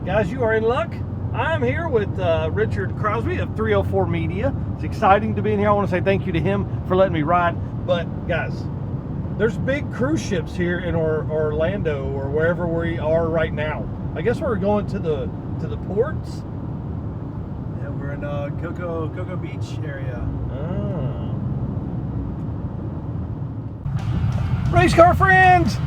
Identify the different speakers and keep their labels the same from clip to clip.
Speaker 1: Guys, you are in luck. I'm here with Richard Crosby of 304 Media. It's exciting to be in here. I want to say thank you to him for letting me ride. But guys, there's big cruise ships here in Orlando or wherever we are right now. I guess we're going to the ports.
Speaker 2: Yeah, we're in Cocoa Beach area.
Speaker 1: Oh. Race car friends!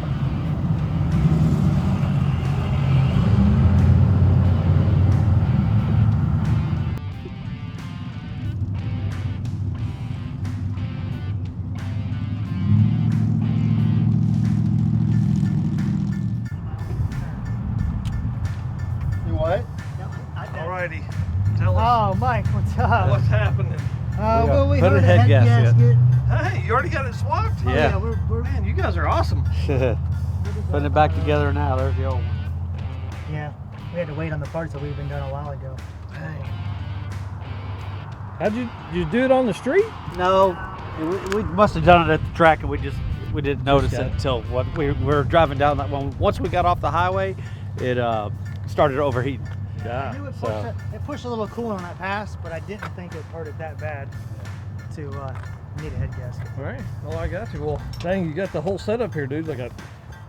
Speaker 2: What?
Speaker 1: Alrighty, tell us
Speaker 3: Oh, Mike, what's up?
Speaker 1: what's happening.
Speaker 3: Well, we
Speaker 4: put
Speaker 3: heard
Speaker 4: a
Speaker 3: a
Speaker 4: head
Speaker 3: head
Speaker 4: gasket.
Speaker 3: gasket.
Speaker 1: Hey, you already got it swapped?
Speaker 3: Oh,
Speaker 4: Yeah.
Speaker 3: we're
Speaker 1: Man, you guys are awesome.
Speaker 4: Putting it back together now. There's the old one.
Speaker 3: Yeah, we had to wait on the parts that we've been done a while ago.
Speaker 1: Dang. How'd you do it on the street?
Speaker 4: No, we must have done it at the track, and we didn't notice
Speaker 1: got
Speaker 4: it
Speaker 1: it.
Speaker 4: until we were driving down that one. Once we got off the highway, it started overheating.
Speaker 3: I
Speaker 1: Yeah.
Speaker 3: knew it pushed a little coolant on that pass, but I didn't think it hurt it that bad to need a head gasket.
Speaker 1: All right. Well, I got you. Well, dang, you got the whole setup here, dude. I got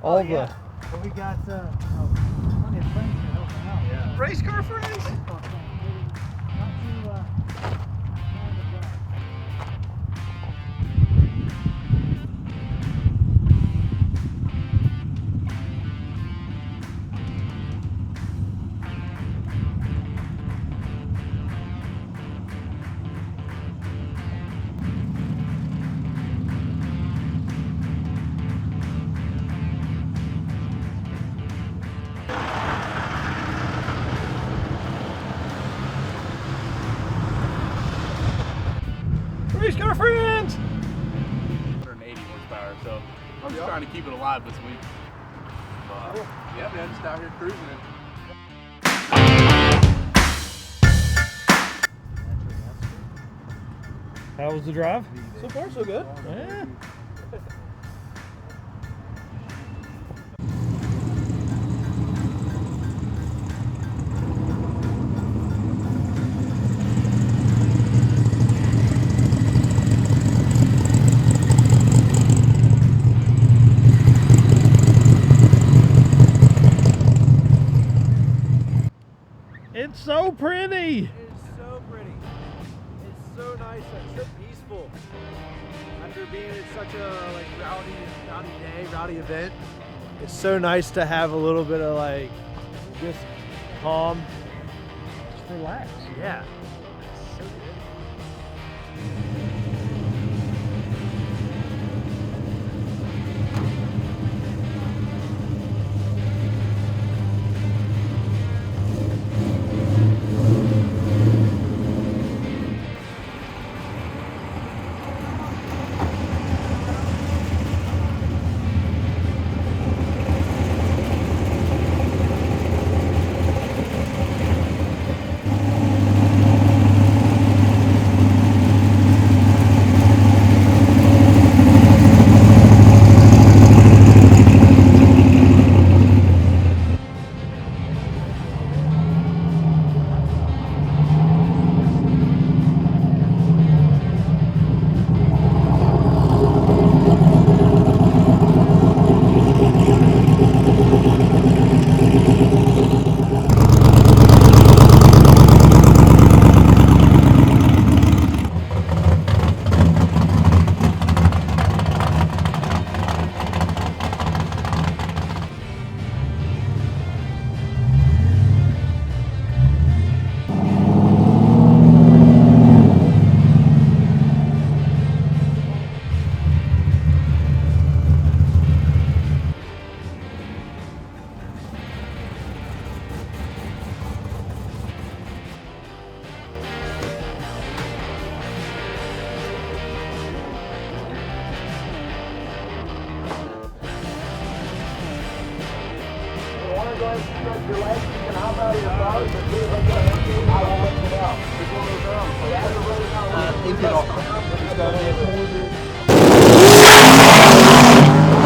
Speaker 1: all
Speaker 3: But we got plenty of friends here helping out.
Speaker 1: the race car friends.
Speaker 3: Not too
Speaker 1: Race car friends.
Speaker 5: 180 horsepower, so I'm just trying to keep it alive this week. But, yeah, man, just out here cruising it.
Speaker 1: How was the drive?
Speaker 2: So far, so good.
Speaker 1: Yeah. It's so pretty.
Speaker 2: It's so pretty. It's so nice and so peaceful. After being in such a rowdy day, rowdy event, it's so nice to have a little bit of just calm.
Speaker 1: Just relax.
Speaker 2: Yeah. It's so good.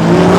Speaker 2: It's